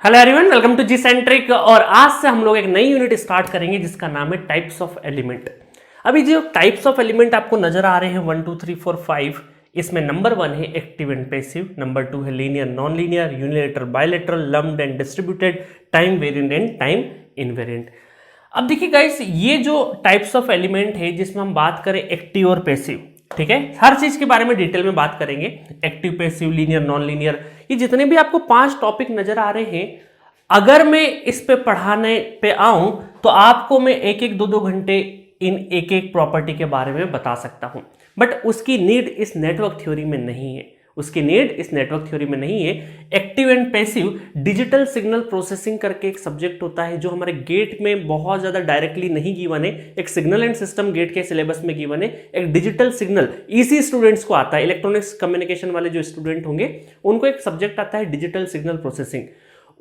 Hello everyone, welcome to G Centric. और आज से हम लोग एक नई यूनिट स्टार्ट करेंगे जिसका नाम है टाइप्स ऑफ एलिमेंट। अभी जो टाइप्स ऑफ एलिमेंट आपको नजर आ रहे हैं 1 2 3 4 5, इसमें नंबर 1 है एक्टिव एंड पैसिव, नंबर 2 है linear non linear, unilateral bilateral, lumped and distributed, time variant and time invariant. अब देखिए गाइस, ये जो टाइप्स ऑफ एलिमेंट है जिसमें हम बात करें एक्टिव और पैसिव, ठीक है, हर चीज के बारे में डिटेल में बात करेंगे। Active, passive, linear, non linear, ये जितने भी आपको 5 टॉपिक नजर आ रहे हैं, अगर मैं इस पे पढ़ाने पे आऊं तो आपको मैं एक एक दो घंटे इन एक एक प्रॉपर्टी के बारे में बता सकता हूं, बट उसकी नीड इस नेटवर्क थ्योरी में नहीं है। उसकी नीड इस नेटवर्क थ्योरी में नहीं है। Active and passive digital signal processing करके एक सब्जेक्ट होता है जो हमारे गेट में बहुत ज्यादा डायरेक्टली नहीं गिवन है। एक सिग्नल एंड सिस्टम गेट के सिलेबस में गिवन है, एक डिजिटल सिग्नल इसी स्टूडेंट्स को आता है। इलेक्ट्रॉनिक्स कम्युनिकेशन वाले जो स्टूडेंट होंगे उनको एक सब्जेक्ट आता है डिजिटल सिग्नल प्रोसेसिंग।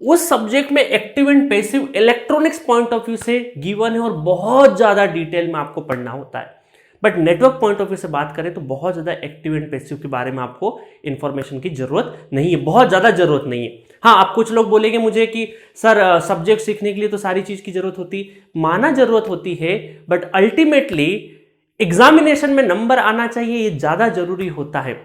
उस सब्जेक्ट में active and passive electronics point of view से गिवन है और बहुत ज्यादा डिटेल में आपको पढ़ना होता है। But network point of view से बात करें तो बहुत ज्यादा एक्टिव एंड पैसिव के बारे में आपको इंफॉर्मेशन की जरूरत नहीं है, बहुत ज्यादा जरूरत नहीं है। हाँ, आप कुछ लोग बोलेंगे मुझे कि सर सब्जेक्ट सीखने के लिए तो सारी चीज की जरूरत होती, माना जरूरत होती है, बट अल्टीमेटली एग्जामिनेशन में नंबर आना चाहिए, ये ज्यादा जरूरी होता है।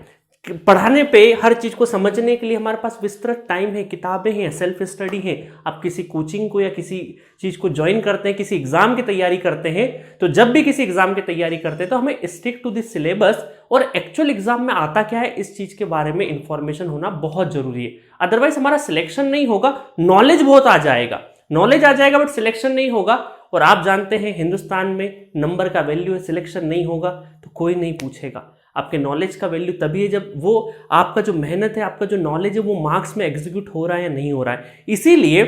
पढ़ाने पे हर चीज को समझने के लिए हमारे पास विस्तृत टाइम है, किताबें हैं, सेल्फ स्टडी है। आप किसी कोचिंग को या किसी चीज को ज्वाइन करते हैं, किसी एग्जाम की तैयारी करते हैं, तो जब भी किसी एग्जाम की तैयारी करते हैं तो हमें स्टिक टू दिस सिलेबस और एक्चुअल एग्जाम में आता क्या है इस चीज के बारे में इंफॉर्मेशन होना बहुत जरूरी है। अदरवाइज हमारा सिलेक्शन नहीं होगा। नॉलेज बहुत आ जाएगा, नॉलेज आ जाएगा, बट सिलेक्शन नहीं होगा। और आप जानते हैं हिंदुस्तान में नंबर का वैल्यू है, सिलेक्शन नहीं होगा तो कोई नहीं पूछेगा। आपके नॉलेज का वैल्यू तभी है जब वो आपका जो मेहनत है, आपका जो नॉलेज है, वो मार्क्स में एग्जीक्यूट हो रहा है या नहीं हो रहा है। इसीलिए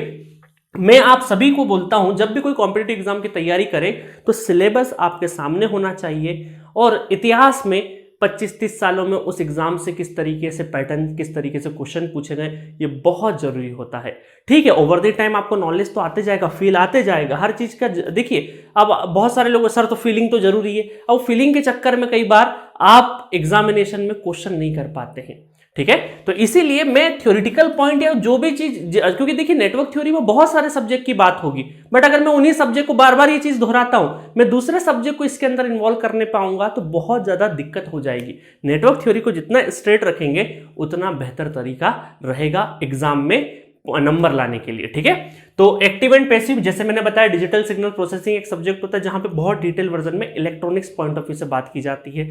मैं आप सभी को बोलता हूं, जब भी कोई कॉम्पिटिटिव एग्जाम की तैयारी करें तो सिलेबस आपके सामने होना चाहिए। और इतिहास में 25-30 सालों में उस एग्जाम से किस तरीके से पैटर्न, किस तरीके से क्वेश्चन पूछे गए, ये बहुत जरूरी होता है। ठीक है, ओवर द टाइम आपको नॉलेज तो आते जाएगा, फील आते जाएगा हर चीज का। देखिए, अब बहुत सारे लोग सर तो फीलिंग तो जरूरी है, अब फीलिंग के चक्कर में कई बार आप एग्जामिनेशन में क्वेश्चन नहीं कर पाते हैं। ठीक है, तो इसीलिए मैं थ्योरेटिकल पॉइंट या जो भी चीज, क्योंकि देखिए नेटवर्क थ्योरी में बहुत सारे सब्जेक्ट की बात होगी, बट अगर मैं उन्हीं सब्जेक्ट को बार बार ये चीज दोहराता हूं, मैं दूसरे सब्जेक्ट को इसके अंदर इन्वॉल्व करने पाऊंगा तो बहुत ज्यादा दिक्कत हो जाएगी। नेटवर्क थ्योरी को जितना स्ट्रेट रखेंगे उतना बेहतर तरीका रहेगा एग्जाम में नंबर लाने के लिए। ठीक है, तो एक्टिव एंड पैसिव, जैसे मैंने बताया, डिजिटल सिग्नल प्रोसेसिंग एक सब्जेक्ट होता है जहां पे बहुत डिटेल वर्जन में इलेक्ट्रॉनिक्स पॉइंट ऑफ व्यू से बात की जाती है।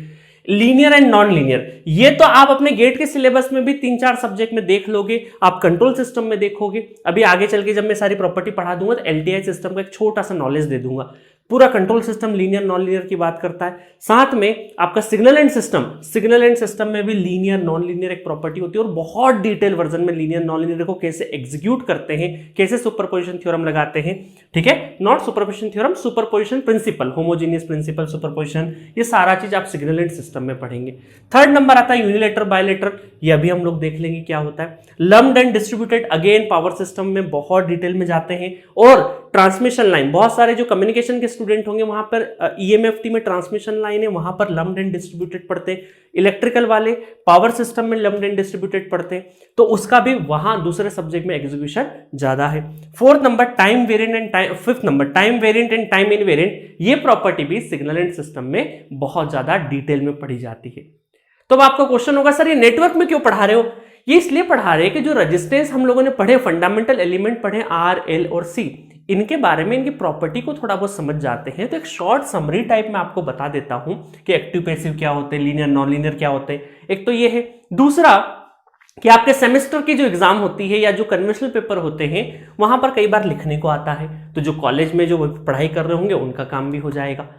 लीनियर एंड नॉन लीनियर, ये तो आप अपने गेट के सिलेबस में भी 3-4 सब्जेक्ट में देख लोगे, आप कंट्रोल सिस्टम में देखोगे। अभी आगे चल के जब मैं सारी प्रॉपर्टी पढ़ा दूंगा तो एलटीआई सिस्टम का एक छोटा सा नॉलेज दे दूंगा। पूरा control system linear non linear की बात करता है। साथ में आपका सिग्नल एंड सिस्टम में भी लीनियर नॉन लीनियर एक प्रॉपर्टी होती है और बहुत डिटेल वर्जन में लीनियर नॉन लीनियर को कैसे एग्जीक्यूट करते हैं, कैसे सुपरपोजिशन थ्योरम लगाते हैं। ठीक है, not superposition theorem, superposition principle, homogeneous principle, superposition, ये सारा चीज आप सिग्नल एंड सिस्टम में पढ़ेंगे। थर्ड नंबर आता है यूनिलेटरल बायलेटरल, ये अभी हम लोग देख लेंगे क्या होता है। Lumped and distributed, again power system में बहुत डिटेल में जाते हैं। और ट्रांसमिशन लाइन, बहुत सारे जो कम्युनिकेशन के स्टूडेंट होंगे वहां पर ईएमएफटी में ट्रांसमिशन लाइन है, वहां पर लम्प्ड एंड डिस्ट्रीब्यूटेड पढ़ते हैं। इलेक्ट्रिकल वाले पावर सिस्टम में लम्प्ड एंड डिस्ट्रीब्यूटेड पढ़ते हैं, तो उसका भी वहां दूसरे सब्जेक्ट में एग्जीक्यूशन ज्यादा है। Fourth number time variant and time, fifth number time variant and time invariant, ये प्रॉपर्टी भी सिग्नल एंड सिस्टम में बहुत ज्यादा डिटेल में पढ़ी जाती है। तो अब आपका क्वेश्चन होगा सर ये नेटवर्क में क्यों पढ़ा रहे हो? ये इसलिए पढ़ा रहे हैं कि जो रेजिस्टेंस हम लोगों ने पढ़े, फंडामेंटल एलिमेंट पढ़े आर, एल और सी, इनके बारे में, इनकी प्रॉपर्टी को थोड़ा बहुत समझ जाते हैं। तो एक शॉर्ट समरी टाइप में आपको बता देता हूं कि एक्टिव पैसिव क्या होते हैं, लीनियर नॉन लीनियर क्या होते हैं। एक तो ये है। दूसरा कि आपके सेमेस्टर की जो एग्जाम होती है या जो कन्वेंशनल पेपर होते हैं वहां पर कई बार लिखने को आता है, तो जो कॉलेज में जो पढ़ाई कर रहे होंगे उनका काम भी हो जाएगा।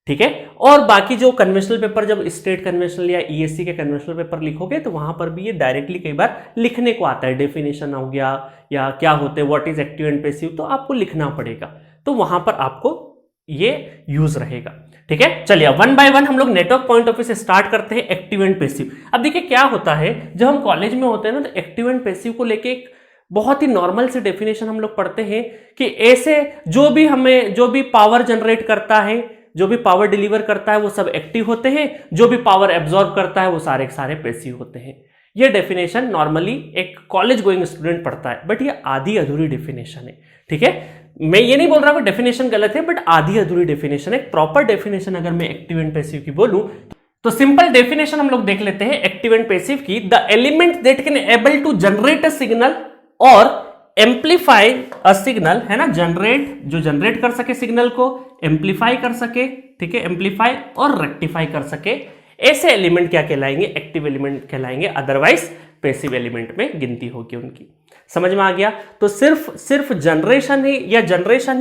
ठीक है, और बाकी जो कन्वेंशनल पेपर, जब स्टेट कन्वेंशनल या ईएससी के कन्वेंशनल पेपर लिखोगे तो वहां पर भी ये डायरेक्टली कई बार लिखने को आता है। डेफिनेशन हो गया या क्या होते हैं, what is active and passive, तो आपको लिखना पड़ेगा, तो वहां पर आपको ये यूज रहेगा। ठीक है, चलिए वन बाय वन हम लोग नेटवर्क पॉइंट ऑफ व्यू से स्टार्ट करते हैं एक्टिव एंड पैसिव। अब देखिए क्या होता है, जब हम कॉलेज में होते हैं ना तो एक्टिव एंड पैसिव को लेके एक बहुत ही नॉर्मल से डेफिनेशन हम लोग पढ़ते हैं कि ऐसे जो भी पावर जनरेट करता है, जो भी पावर डिलीवर करता है वो सब एक्टिव होते हैं, जो भी पावर एब्जॉर्ब करता है वो सारे के सारे पैसिव होते हैं। ये डेफिनेशन नॉर्मली एक कॉलेज गोइंग स्टूडेंट पढ़ता है, बट ये आधी अधूरी डेफिनेशन है। ठीक है, मैं ये नहीं बोल रहा कि डेफिनेशन गलत है, बट आधी अधूरी डेफिनेशन है। प्रॉपर डेफिनेशन अगर मैं एक्टिव एंड पैसिव की बोलूं तो सिंपल डेफिनेशन हम लोग देख लेते हैं एक्टिव एंड पैसिव की। The element that can able to generate a signal और एम्पलीफाई अ सिग्नल, है ना, जनरेट कर सके सिग्नल को, एम्पलीफाई कर सके, ठीक है, एम्पलीफाई और रेक्टिफाई कर सके, ऐसे एलिमेंट क्या कहलाएंगे, एक्टिव एलिमेंट कहलाएंगे। अदरवाइज पैसिव एलिमेंट में गिनती होगी उनकी। समझ में आ गया? तो सिर्फ जनरेशन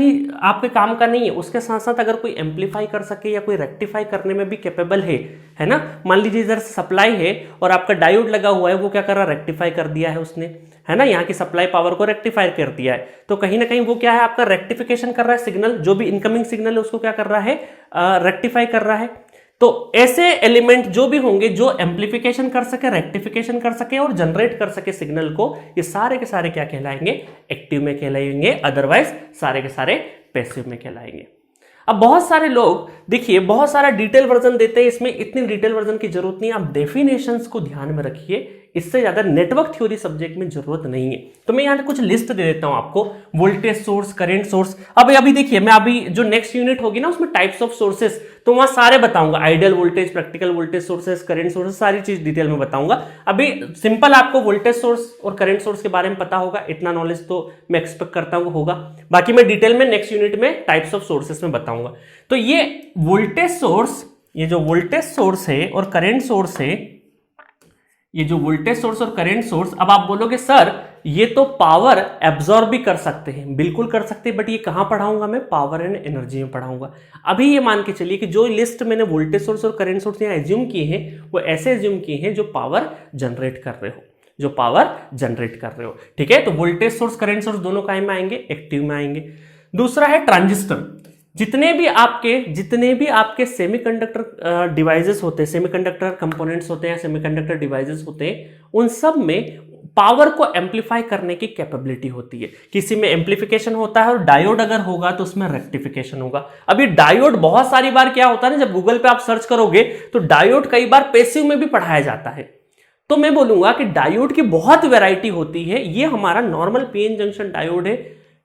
ही आपके काम का नहीं है, उसके साथ साथ अगर कोई एम्पलीफाई कर सके या कोई रेक्टिफाई करने में भी कैपेबल है ना। मान लीजिए इधर सप्लाई है और आपका डायोड लगा हुआ है, वो क्या कर रहा है, रेक्टिफाई कर दिया है उसने, है ना, यहाँ की सप्लाई पावर को रेक्टिफाई कर दिया है। तो कहीं ना कहीं वो क्या है, आपका रेक्टिफिकेशन कर रहा है सिग्नल, जो भी इनकमिंग सिग्नल है उसको क्या कर रहा है, रेक्टिफाई कर रहा है। तो ऐसे एलिमेंट जो भी होंगे जो एम्पलीफिकेशन कर सके, रेक्टिफिकेशन कर सके और जनरेट कर सके सिग्नल को, ये सारे के सारे क्या कहलाएंगे, एक्टिव में कहलाएंगे। अदरवाइज सारे के सारे पैसिव में कहलाएंगे। अब बहुत सारे लोग देखिए बहुत सारा डिटेल वर्जन देते हैं, इसमें इतनी डिटेल वर्जन की जरूरत नहीं है। आप डेफिनेशंस को ध्यान में रखिए, इससे ज्यादा नेटवर्क थ्योरी सब्जेक्ट में जरूरत नहीं है। तो मैं यहाँ कुछ लिस्ट दे देता हूं आपको, वोल्टेज सोर्स, करंट सोर्स। अब अभी देखिए मैं अभी जो नेक्स्ट यूनिट होगी ना उसमें टाइप्स ऑफ सोर्सेस, तो वहां सारे बताऊंगा, ideal voltage, practical voltage sources, current sources, सारी चीज डिटेल में बताऊंगा। अभी सिंपल आपको वोल्टेज सोर्स और करंट सोर्स के बारे में पता होगा, इतना नॉलेज तो मैं एक्सपेक्ट करता हूं होगा। बाकी मैं डिटेल में नेक्स्ट यूनिट में टाइप्स ऑफ सोर्सेस में बताऊंगा। तो ये वोल्टेज सोर्स, ये जो वोल्टेज सोर्स है और करंट सोर्स है, ये जो वोल्टेज सोर्स और करंट सोर्स, अब आप बोलोगे सर ये तो पावर एब्जॉर्ब भी कर सकते हैं, बिल्कुल कर सकते हैं, बट ये कहां पढ़ाऊंगा मैं, पावर एंड एनर्जी में पढ़ाऊंगा। अभी ये मान के चलिए कि जो लिस्ट मैंने वोल्टेज सोर्स और करंट सोर्स यहाँ एज्यूम किए हैं वो ऐसे एज्यूम किए हैं जो पावर जनरेट कर रहे हो, जो पावर जनरेट कर रहे हो। ठीक है, तो वोल्टेज सोर्स, करंट सोर्स दोनों काय में आएंगे, एक्टिव में आएंगे। दूसरा है ट्रांजिस्टर। जितने भी आपके सेमीकंडक्टर डिवाइसेस होते हैं, सेमीकंडक्टर कंपोनेंट्स होते हैं, सेमीकंडक्टर डिवाइसेस होते हैं, उन सब में पावर को एम्पलीफाई करने की कैपेबिलिटी होती है। किसी में एम्पलीफिकेशन होता है और डायोड अगर होगा तो उसमें रेक्टिफिकेशन होगा। अभी डायोड बहुत सारी बार क्या होता है ना, जब गूगल पे आप सर्च करोगे तो डायोड कई बार पैसिव में भी पढ़ाया जाता है। तो मैं बोलूंगा कि डायोड की बहुत वैरायटी होती है। ये हमारा नॉर्मल पीएन जंक्शन डायोड है,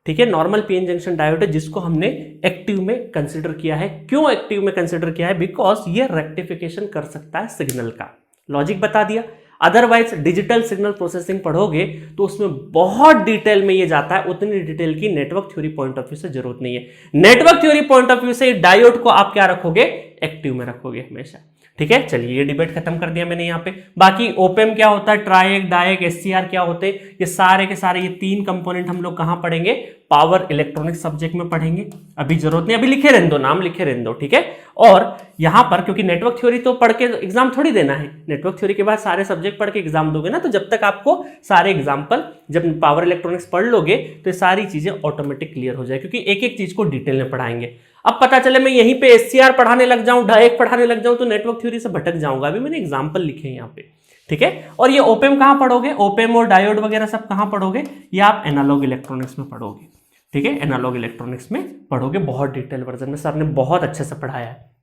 ठीक है, नॉर्मल पीएन जंक्शन डायोड है, जिसको हमने एक्टिव में कंसीडर किया है। क्यों एक्टिव में कंसीडर किया है? बिकॉज ये रेक्टिफिकेशन कर सकता है सिग्नल का, लॉजिक बता दिया। अदरवाइज डिजिटल सिग्नल प्रोसेसिंग पढ़ोगे तो उसमें बहुत डिटेल में ये जाता है, उतनी डिटेल की network theory point of view से जरूरत नहीं है। Network theory point of view से डायोड को आप क्या रखोगे, एक्टिव में रखोगे हमेशा। ठीक है, चलिए ये डिबेट खत्म कर दिया मैंने यहाँ पे। बाकी ओपेम क्या होता है, ट्राइक, डायक, एससीआर क्या होते हैं, ये सारे के सारे ये तीन कंपोनेंट हम लोग कहाँ पढ़ेंगे, पावर इलेक्ट्रॉनिक्स सब्जेक्ट में पढ़ेंगे। अभी जरूरत नहीं, अभी लिखे रहने दो, नाम लिखे रहने दो, ठीक है। और यहाँ पर क्योंकि नेटवर्क थ्योरी तो पढ़ के एग्जाम थोड़ी देना है, नेटवर्क थ्योरी के बाद सारे सब्जेक्ट पढ़ के एग्जाम दोगे ना, तो जब तक आपको सारे एग्जाम्पल, जब पावर इलेक्ट्रॉनिक्स पढ़ लोगे तो ये सारी चीजें ऑटोमेटिक क्लियर हो जाए, क्योंकि एक एक चीज को डिटेल में पढ़ाएंगे। अब पता चले मैं यहीं पे एससीआर पढ़ाने लग जाऊं, डायरेक्ट पढ़ाने लग जाऊं, तो नेटवर्क थ्योरी से भटक जाऊंगा। अभी मैंने एग्जांपल लिखे हैं यहाँ पे, ठीक है। और ये ओपेम कहां पढ़ोगे, ओपेम और डायोड वगैरह सब कहां पढ़ोगे, ये आप एनालॉग इलेक्ट्रॉनिक्स में पढ़ोगे, ठीक है, एनालॉग इलेक्ट्रॉनिक्स में पढ़ोगे। बहुत डिटेल वर्जन में सर ने बहुत अच्छे से पढ़ाया है।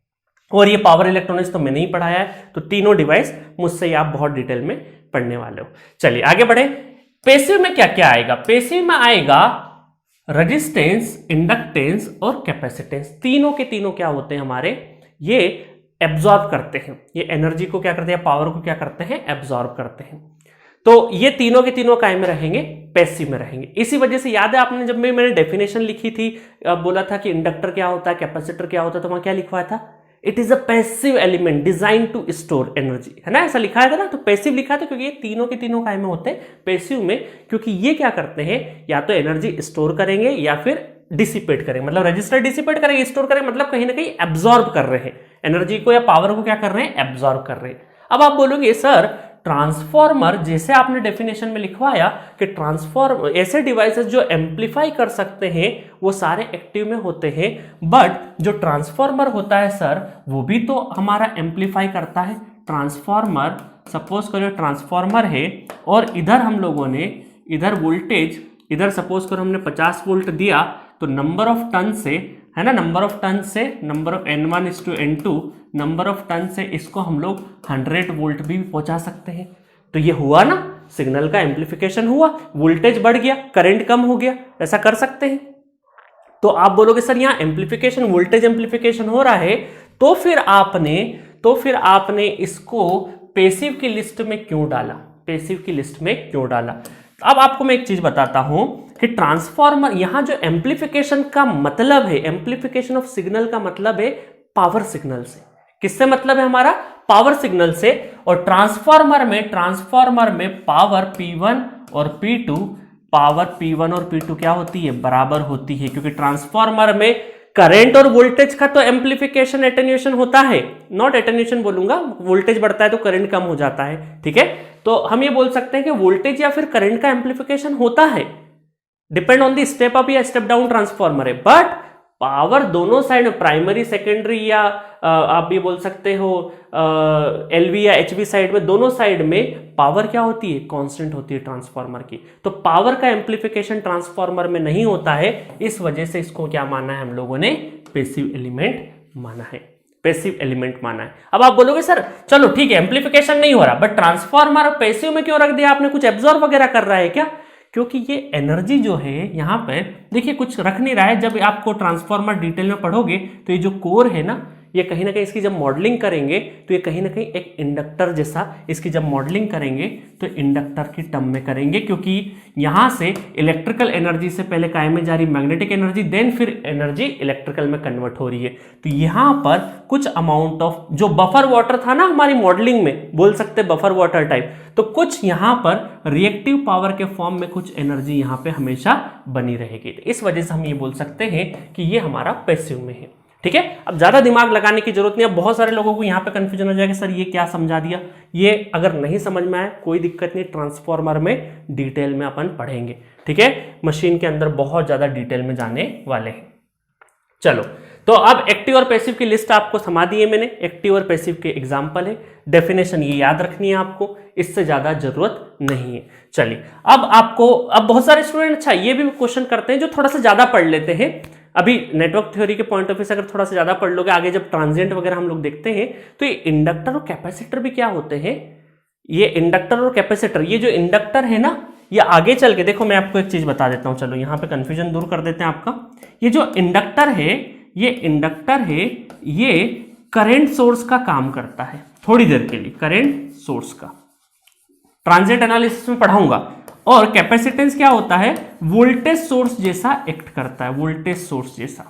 और ये पावर इलेक्ट्रॉनिक्स तो मैंने ही पढ़ाया है, तो तीनों डिवाइस मुझसे ही आप बहुत डिटेल में पढ़ने वाले हो। चलिए आगे बढ़े। पैसिव में क्या क्या आएगा, पैसिव में आएगा रेजिस्टेंस, इंडक्टेंस और कैपेसिटेंस। तीनों के तीनों क्या होते हैं हमारे, ये एब्जॉर्ब करते हैं, ये एनर्जी को क्या करते हैं, पावर को क्या करते हैं, एब्जॉर्ब करते हैं। तो ये तीनों के तीनों काय में रहेंगे, पैसिव में रहेंगे। इसी वजह से याद है आपने जब मैंने डेफिनेशन लिखी थी, बोला था कि इंडक्टर क्या होता है, कैपेसिटर क्या होता है, तो वहां क्या लिखवाया था, it is a passive element design to store energy, है ना, ऐसा लिखा था ना। तो पैसिव लिखा था क्योंकि ये तीनों के तीनों काय में होते हैं, पैसिव में, क्योंकि ये क्या करते हैं, या तो एनर्जी स्टोर करेंगे या फिर डिसिपेट करेंगे। मतलब रजिस्टर डिसिपेट करेंगे, स्टोर करेंगे, मतलब कहीं ना कहीं एब्जॉर्ब कर रहे हैं एनर्जी को या पावर को, क्या कर रहे हैं, एब्जॉर्ब कर रहे हैं। अब आप बोलोगे सर ट्रांसफॉर्मर, जैसे आपने डेफिनेशन में लिखवाया कि ट्रांसफॉर्मर ऐसे डिवाइसेस जो एम्पलीफाई कर सकते हैं वो सारे एक्टिव में होते हैं, बट जो ट्रांसफॉर्मर होता है सर वो भी तो हमारा एम्पलीफाई करता है। ट्रांसफॉर्मर, सपोज करो ट्रांसफॉर्मर है और इधर हम लोगों ने इधर वोल्टेज, इधर सपोज करो हमने 50 वोल्ट दिया, तो नंबर ऑफ टर्न से, है ना, नंबर ऑफ टर्न से number of N1 is to N2, number of turn से इसको हम लोग 100 वोल्ट भी पहुंचा सकते हैं। तो ये हुआ ना, सिग्नल का एम्प्लीफिकेशन हुआ, वोल्टेज बढ़ गया, करंट कम हो गया, ऐसा कर सकते हैं। तो आप बोलोगे सर यहाँ एम्प्लीफिकेशन, वोल्टेज एम्प्लीफिकेशन हो रहा है, तो फिर आपने इसको पैसिव की लिस्ट में क्यों डाला, पैसिव की लिस्ट में क्यों डाला। अब आपको मैं एक चीज बताता हूं कि ट्रांसफॉर्मर, यहां जो एम्प्लीफिकेशन का मतलब है, एम्प्लीफिकेशन ऑफ सिग्नल का मतलब है पावर सिग्नल से। किससे मतलब है हमारा, पावर सिग्नल से। और ट्रांसफॉर्मर में पावर P1 और P2, पावर P1 और P2 क्या होती है, बराबर होती है, क्योंकि ट्रांसफॉर्मर में करंट और वोल्टेज का तो एम्प्लीफिकेशन एटेन्यूएशन होता है, नॉट एटेन्यूएशन बोलूंगा, वोल्टेज बढ़ता है तो करंट कम हो जाता है, ठीक है। तो हम ये बोल सकते हैं कि वोल्टेज या फिर करंट का एम्प्लीफिकेशन होता है, depend on the step up या स्टेप डाउन ट्रांसफॉर्मर है। बट पावर दोनों साइड, प्राइमरी सेकेंडरी या आप ये बोल सकते हो एलवी या एचवी साइड में, दोनों साइड में पावर क्या होती है, कांस्टेंट होती है ट्रांसफॉर्मर की। तो पावर का एम्प्लीफिकेशन ट्रांसफॉर्मर में नहीं होता है, इस वजह से इसको क्या माना है हम लोगों ने, पैसिव एलिमेंट माना है, पैसिव एलिमेंट माना है। अब आप बोलोगे सर चलो ठीक है एम्प्लीफिकेशन नहीं हो रहा, बट ट्रांसफॉर्मर पैसिव में क्यों रख दिया आपने, कुछ एब्जॉर्ब वगैरह कर रहा है क्या। क्योंकि ये एनर्जी जो है यहाँ पे देखिए कुछ रख नहीं रहा है। जब आपको ट्रांसफॉर्मर डिटेल में पढ़ोगे तो ये जो कोर है ना, ये कहीं ना कहीं इसकी जब मॉडलिंग करेंगे तो ये कहीं ना कहीं एक इंडक्टर जैसा, इसकी जब मॉडलिंग करेंगे तो इंडक्टर की टर्म में करेंगे, क्योंकि यहां से इलेक्ट्रिकल एनर्जी से पहले काय में जा रही मैग्नेटिक एनर्जी, देन फिर एनर्जी इलेक्ट्रिकल में कन्वर्ट हो रही है। तो यहां पर कुछ अमाउंट ऑफ जो बफर वाटर था ना हमारी मॉडलिंग में, बोल सकते बफर वाटर टाइप, तो कुछ यहां पर रिएक्टिव पावर के फॉर्म में कुछ एनर्जी यहां पे हमेशा बनी रहेगी। तो इस वजह से हम ये बोल सकते हैं कि ये हमारा पैसिव में है, ठीक है। अब ज्यादा दिमाग लगाने की जरूरत नहीं। अब बहुत सारे लोगों को यहाँ पे कंफ्यूजन हो जाएगा, सर ये क्या समझा दिया। ये अगर नहीं समझ में आए कोई दिक्कत नहीं, ट्रांसफॉर्मर में डिटेल में अपन पढ़ेंगे, ठीक है। मशीन के अंदर बहुत ज्यादा डिटेल में जाने वाले हैं। चलो, तो अब एक्टिव और पैसिव की लिस्ट आपको समा दी है मैंने। एक्टिव और पैसिव के एग्जाम्पल है, डेफिनेशन ये याद रखनी है आपको, इससे ज्यादा जरूरत नहीं है। चलिए अब बहुत सारे स्टूडेंट अच्छा ये भी क्वेश्चन करते हैं जो थोड़ा सा ज्यादा पढ़ लेते हैं। अभी नेटवर्क थ्योरी के पॉइंट ऑफ व्यू से अगर थोड़ा सा ज्यादा पढ़ लोगे, आगे जब ट्रांजिएंट वगैरह हम लोग देखते हैं तो ये इंडक्टर और कैपेसिटर भी क्या होते हैं। ये इंडक्टर और कैपेसिटर, ये जो इंडक्टर है ना, ये आगे चल के देखो मैं आपको एक चीज बता देता हूं। चलो यहाँ पे कंफ्यूजन दूर कर देते हैं आपका। ये जो इंडक्टर है, ये करंट सोर्स का काम करता है थोड़ी देर के लिए, करंट सोर्स का ट्रांजिएंट एनालिसिस में पढ़ाऊंगा। और कैपेसिटेंस क्या होता है, वोल्टेज सोर्स जैसा एक्ट करता है, वोल्टेज सोर्स जैसा,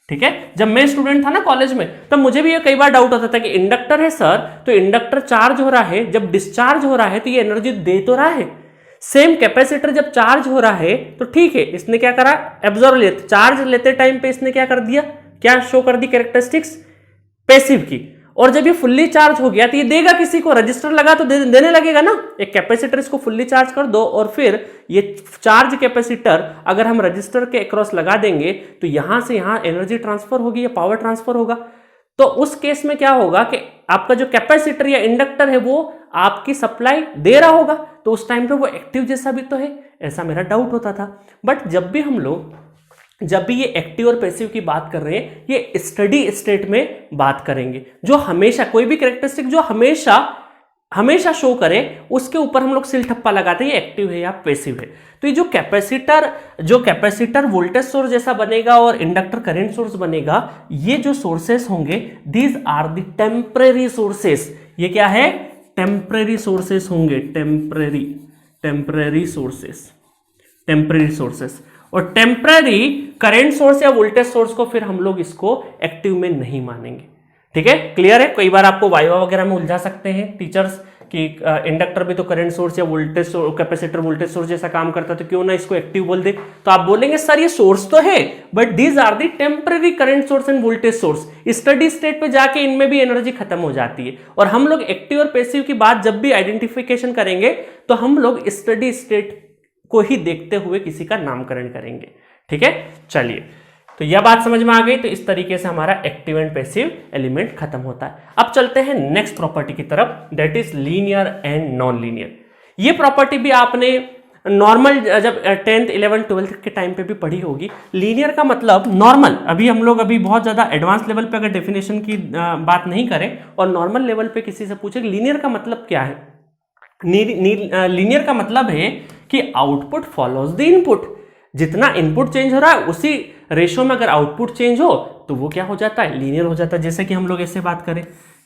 ठीक है। जब मैं स्टूडेंट था ना कॉलेज में, तब मुझे भी ये कई बार डाउट होता था कि इंडक्टर है सर, तो इंडक्टर चार्ज हो रहा है, जब डिस्चार्ज हो रहा है तो ये एनर्जी दे तो रहा है। सेम कैपेसिटर जब चार्ज हो रहा है तो ठीक है, इसने क्या करा, एब्जॉर्ब लेते, चार्ज लेते टाइम पे इसने क्या कर दिया, क्या शो कर दी कैरेक्टरिस्टिक्स पैसिव की। और जब ये फुल्ली चार्ज हो गया तो ये देगा किसी को, रजिस्टर लगा तो देने लगेगा ना। एक कैपेसिटर इसको फुल्ली चार्ज कर दो और फिर ये चार्ज कैपेसिटर अगर हम रजिस्टर के अक्रॉस लगा देंगे तो यहां से यहां एनर्जी ट्रांसफर होगी या पावर ट्रांसफर होगा। तो उस केस में क्या होगा कि आपका जो कैपेसिटर या इंडक्टर है वो आपकी सप्लाई दे रहा होगा, तो उस टाइम पे वो एक्टिव जैसा भी तो है, ऐसा मेरा डाउट होता था। बट जब भी ये एक्टिव और पैसिव की बात कर रहे हैं, ये स्टडी स्टेट में बात करेंगे। जो हमेशा कोई भी कैरेक्टरिस्टिक जो हमेशा शो करे उसके ऊपर हम लोग सिल ठप्पा लगाते हैं, ये एक्टिव है या पैसिव है। तो ये जो कैपेसिटर वोल्टेज सोर्स जैसा बनेगा और इंडक्टर करंट सोर्स बनेगा, ये जो सोर्सेस होंगे these are the temporary sources. ये क्या है, टेम्परेरी सोर्सेस होंगे, टेम्परेरी सोर्सेस। और टेम्पररी करंट सोर्स या वोल्टेज सोर्स को फिर हम लोग इसको एक्टिव में नहीं मानेंगे, ठीक है। क्लियर है। कई बार आपको वाइवा वगैरह में उलझा सकते हैं टीचर्स कि इंडक्टर भी तो करंट सोर्स या वोल्टेज कैपेसिटर वोल्टेज सोर्स जैसा काम करता है, तो क्यों ना इसको एक्टिव बोल दे। तो आप बोलेंगे सर ये सोर्स तो है, but these are the temporary current source and voltage source. Steady state पे जाके इनमें भी एनर्जी खत्म हो जाती है। और हम लोग एक्टिव और पैसिव की बात जब भी आइडेंटिफिकेशन करेंगे तो हम लोग स्टडी स्टेट को ही देखते हुए किसी का नामकरण करेंगे, ठीक है। चलिए, तो यह बात समझ में आ गई। तो इस तरीके से हमारा एक्टिव एंड पैसिव एलिमेंट खत्म होता है। अब चलते हैं नेक्स्ट प्रॉपर्टी की तरफ, that is linear and non linear. ये प्रॉपर्टी भी आपने नॉर्मल जब 10th 11th 12th के टाइम पे भी पढ़ी होगी। लीनियर का मतलब नॉर्मल, हम लोग बहुत ज्यादा एडवांस लेवल पे अगर डेफिनेशन की बात नहीं करें और नॉर्मल लेवल पे किसी से पूछे लीनियर का मतलब क्या है, लीनियर का मतलब है कि आउटपुट फॉलोज द इनपुट, जितना इनपुट चेंज हो रहा है उसी रेशो में अगर आउटपुट चेंज हो तो वो क्या हो जाता है, लीनियर हो जाता है। जैसे कि हम लोग ऐसे बात करें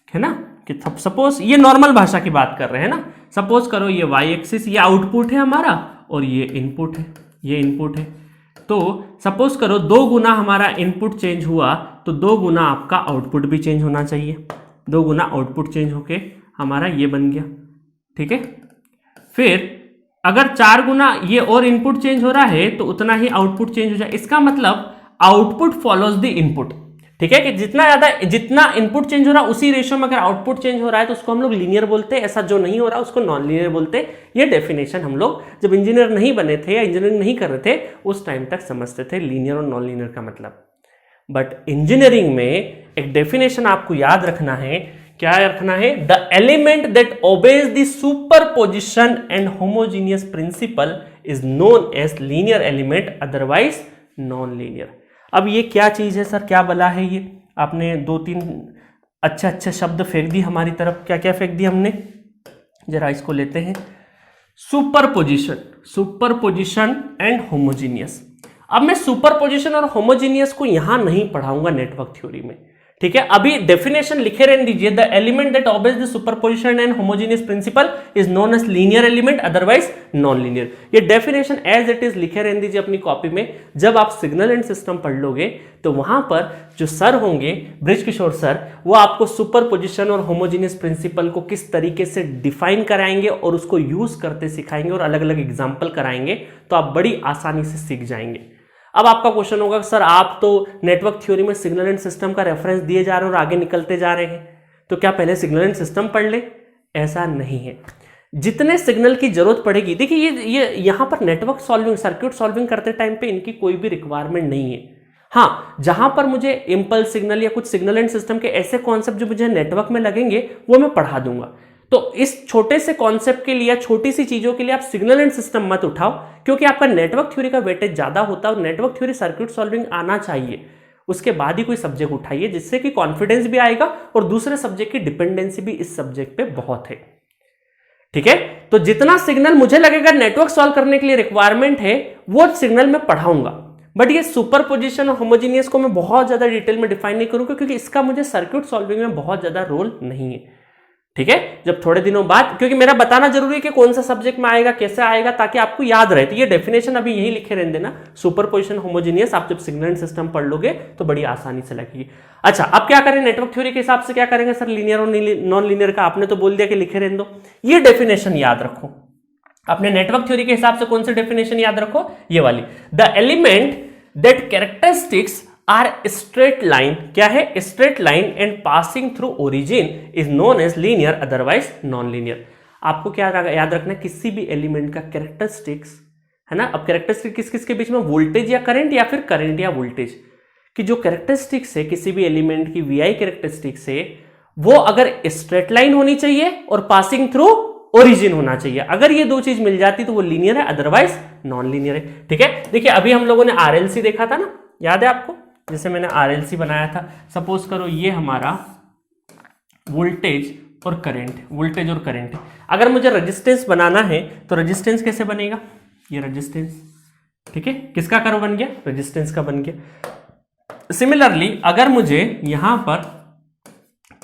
है ना कि सपोज ये नॉर्मल भाषा की बात कर रहे हैं ना, सपोज करो ये वाई एक्सिस ये आउटपुट है हमारा और ये इनपुट है, ये इनपुट है। तो सपोज करो 2 गुना हमारा इनपुट चेंज हुआ तो 2 गुना आपका आउटपुट भी चेंज होना चाहिए, 2 गुना आउटपुट चेंज होके हमारा ये बन गया, ठीक है। फिर अगर 4 गुना ये और इनपुट चेंज हो रहा है तो उतना ही आउटपुट चेंज हो जाए। इसका मतलब आउटपुट फॉलोज द इनपुट, ठीक है, कि जितना इनपुट चेंज हो रहा है उसी रेशियो में अगर आउटपुट चेंज हो रहा है तो उसको हम लोग लीनियर बोलते हैं, ऐसा जो नहीं हो रहा उसको नॉन लीनियर बोलते हैं। ये डेफिनेशन हम लोग जब इंजीनियर नहीं बने थे या इंजीनियरिंग नहीं कर रहे थे उस टाइम तक समझते थे लीनियर और नॉन लीनियर का मतलब। बट इंजीनियरिंग में एक डेफिनेशन आपको याद रखना है, क्या रखना है, the element that obeys the superposition and homogeneous principle is known as linear element, otherwise non linear. अब ये क्या चीज है सर, क्या बला है ये, आपने 2-3 अच्छे शब्द फेंक दी हमारी तरफ, क्या क्या फेंक दी हमने, जरा इसको लेते हैं, सुपरपोजिशन, सुपरपोजिशन एंड होमोजीनियस। अब मैं सुपरपोजिशन और होमोजीनियस को यहां नहीं पढ़ाऊंगा नेटवर्क थ्योरी में, ठीक है। अभी डेफिनेशन लिखे रहने दीजिए, the element that obeys the superposition and homogeneous principle is known as linear element, otherwise non linear. ये डेफिनेशन एज इट इज लिखे रहने दीजिए अपनी कॉपी में। जब आप सिग्नल एंड सिस्टम पढ़ लोगे तो वहां पर जो सर होंगे बृज किशोर सर, वो आपको सुपरपोजिशन और होमोजीनियस प्रिंसिपल को किस तरीके से डिफाइन कराएंगे और उसको यूज करते सिखाएंगे और अलग अलग एग्जाम्पल कराएंगे, तो आप बड़ी आसानी से सीख जाएंगे। अब आपका क्वेश्चन होगा सर आप तो नेटवर्क थ्योरी में सिग्नल एंड सिस्टम का रेफरेंस दिए जा रहे हैं और आगे निकलते जा रहे हैं, तो क्या पहले सिग्नल एंड सिस्टम पढ़ ले? ऐसा नहीं है। जितने सिग्नल की जरूरत पड़ेगी, देखिए ये यहाँ पर नेटवर्क सॉल्विंग, सर्किट सॉल्विंग करते टाइम पे इनकी कोई भी रिक्वायरमेंट नहीं है। हाँ, जहां पर मुझे इम्पल्स सिग्नल या कुछ सिग्नल एंड सिस्टम के ऐसे कॉन्सेप्ट जो मुझे नेटवर्क में लगेंगे वो मैं पढ़ा दूंगा। तो इस छोटे से कॉन्सेप्ट के लिए, छोटी सी चीजों के लिए आप सिग्नल एंड सिस्टम मत उठाओ, क्योंकि आपका नेटवर्क थ्योरी का वेटेज ज्यादा होता है और नेटवर्क थ्योरी सर्किट सॉल्विंग आना चाहिए। उसके बाद ही कोई सब्जेक्ट उठाइए जिससे कि कॉन्फिडेंस भी आएगा और दूसरे सब्जेक्ट की डिपेंडेंसी भी इस सब्जेक्ट पे बहुत है, ठीक है। तो जितना सिग्नल मुझे लगेगा नेटवर्क सॉल्व करने के लिए रिक्वायरमेंट है वो सिग्नल में पढ़ाऊंगा, बट ये सुपरपोजिशन और होमोजीनियस को मैं बहुत ज्यादा डिटेल में डिफाइन नहीं करूंगा, क्योंकि इसका मुझे सर्किट सॉल्विंग में बहुत ज्यादा रोल नहीं है, ठीक है। जब थोड़े दिनों बाद, क्योंकि मेरा बताना जरूरी है कि कौन सा सब्जेक्ट में आएगा, कैसे आएगा, ताकि आपको याद रहे। तो ये डेफिनेशन अभी यही लिखे रहने देना, सुपरपोजिशन होमोजीनियस, आप जब सिग्नल एंड सिस्टम पढ़ लोगे तो बड़ी आसानी से लगेगी। अच्छा, अब क्या करें नेटवर्क थ्योरी के हिसाब से, क्या करेंगे सर लीनियर और नॉन लीनियर का आपने तो बोल दिया कि लिखे रहने दो। ये डेफिनेशन याद रखो, अपने नेटवर्क थ्योरी के हिसाब से कौन सी डेफिनेशन याद रखो, ये वाली, the element that characteristics are straight line, क्या है, straight line and passing through origin is known as linear, otherwise non linear. आपको क्या याद रखना है, किसी भी एलिमेंट का कैरेक्टरिस्टिक्स है ना। अब कैरेक्टरिस्टिक किस किस के बीच में, वोल्टेज या करंट, या फिर करंट या वोल्टेज की जो कैरेक्टरिस्टिक्स है किसी भी एलिमेंट की, वी आई कैरेक्टरिस्टिक्स है, वो अगर स्ट्रेट लाइन होनी चाहिए और पासिंग थ्रू ओरिजिन होना चाहिए। अगर ये दो चीज मिल जाती तो वो लीनियर है, अदरवाइज नॉन लीनियर है, ठीक है। देखिए अभी हम लोगों ने आरएलसी देखा था ना, याद है आपको, जैसे मैंने आरएलसी बनाया था। सपोज करो ये हमारा वोल्टेज और करंट, वोल्टेज और करंट। अगर मुझे रेजिस्टेंस बनाना है तो रेजिस्टेंस कैसे बनेगा, ये रेजिस्टेंस, ठीक है, किसका कर्व बन गया, रेजिस्टेंस का बन गया। सिमिलरली अगर मुझे यहां पर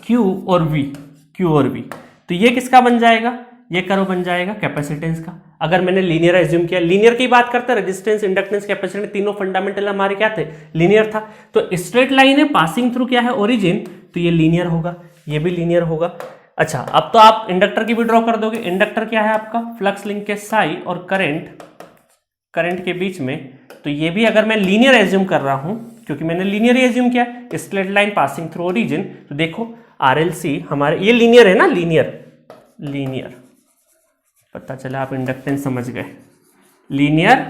Q और V, तो ये किसका बन जाएगा, ये कर्व बन जाएगा कैपेसिटेंस का। अगर मैंने लीनियर एज्यूम किया, लीनियर की बात करते हैं, रेजिस्टेंस, इंडक्टेंस, कैपेसिटेंस, तीनों फंडामेंटल हमारे क्या थे, लीनियर था। तो स्ट्रेट लाइन है, पासिंग थ्रू क्या है, ओरिजिन, तो ये लीनियर होगा, ये भी लीनियर होगा। अच्छा, अब तो आप इंडक्टर की भी ड्रॉ कर दोगे। इंडक्टर क्या है आपका, फ्लक्स लिंकेज साई और करंट के बीच में, तो ये भी अगर मैं लीनियर एज्यूम कर रहा हूं, क्योंकि मैंने लीनियर एज्यूम किया, straight line passing through origin, तो देखो आरएलसी हमारे ये लीनियर है ना, लीनियर पता चला, आप इंडक्टेंस समझ गए, लीनियर,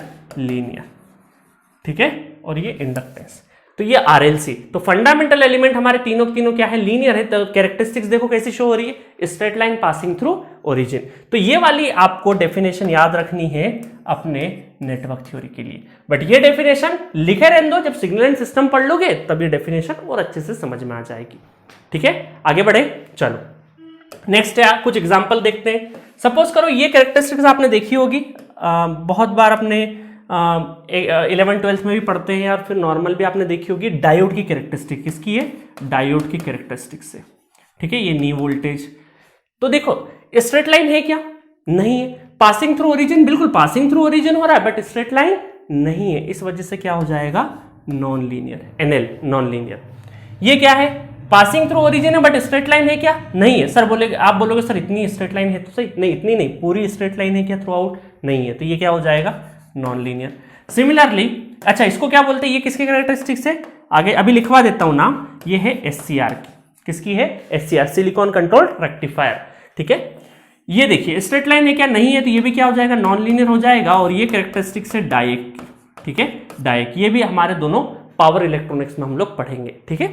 ठीक है, और ये इंडक्टेंस, तो ये आरएलसी। तो फंडामेंटल एलिमेंट हमारे तीनों क्या है, लीनियर है। तो कैरेक्टरिस्टिक्स देखो कैसी शो हो रही है, straight line passing through origin. तो ये वाली आपको डेफिनेशन याद रखनी है अपने नेटवर्क थ्योरी के लिए, बट ये डेफिनेशन लिखे रहने दो, जब सिग्नल एंड सिस्टम पढ़ लोगे तब ये डेफिनेशन और अच्छे से समझ में आ जाएगी, ठीक है। आगे बढ़े, चलो नेक्स्ट है, कुछ एग्जांपल देखते हैं। सपोज करो ये कैरेक्टरिस्टिक्स आपने देखी होगी, बहुत बार अपने 11-12 में भी पढ़ते हैं और फिर नॉर्मल भी आपने देखी होगी। डायोड की कैरेक्टरिस्टिक किसकी है? डायोड की कैरेक्टरिस्टिक से, ठीक है। ये नी वोल्टेज, तो देखो स्ट्रेट लाइन है क्या? नहीं है। पासिंग थ्रू ओरिजिन, बिल्कुल पासिंग थ्रू ओरिजिन हो रहा है बट स्ट्रेट लाइन नहीं है, इस वजह से क्या हो जाएगा? Non linear, NL non linear. ये क्या है? पासिंग थ्रू ओरिजिन है बट स्ट्रेट लाइन है क्या? नहीं है। सर बोलेगे, आप बोलोगे सर इतनी स्ट्रेट लाइन है तो सही, नहीं इतनी नहीं, पूरी स्ट्रेट लाइन है क्या थ्रू आउट? नहीं है, तो ये क्या हो जाएगा? Non linear. सिमिलरली, अच्छा इसको क्या बोलते हैं? ये किसके कैरेक्टरिस्टिक्स है? आगे अभी लिखवा देता हूं नाम, ये है SCR की। किसकी है? SCR, सिलिकॉन कंट्रोल्ड रेक्टिफायर, ठीक है। ये देखिए स्ट्रेट लाइन है क्या? नहीं है, तो ये भी क्या हो जाएगा? नॉन लीनियर हो जाएगा। और ये कैरेक्टरिस्टिक्स है डायक की, ठीक है, डायक। ये भी हमारे दोनों पावर इलेक्ट्रॉनिक्स में हम लोग पढ़ेंगे, ठीक है।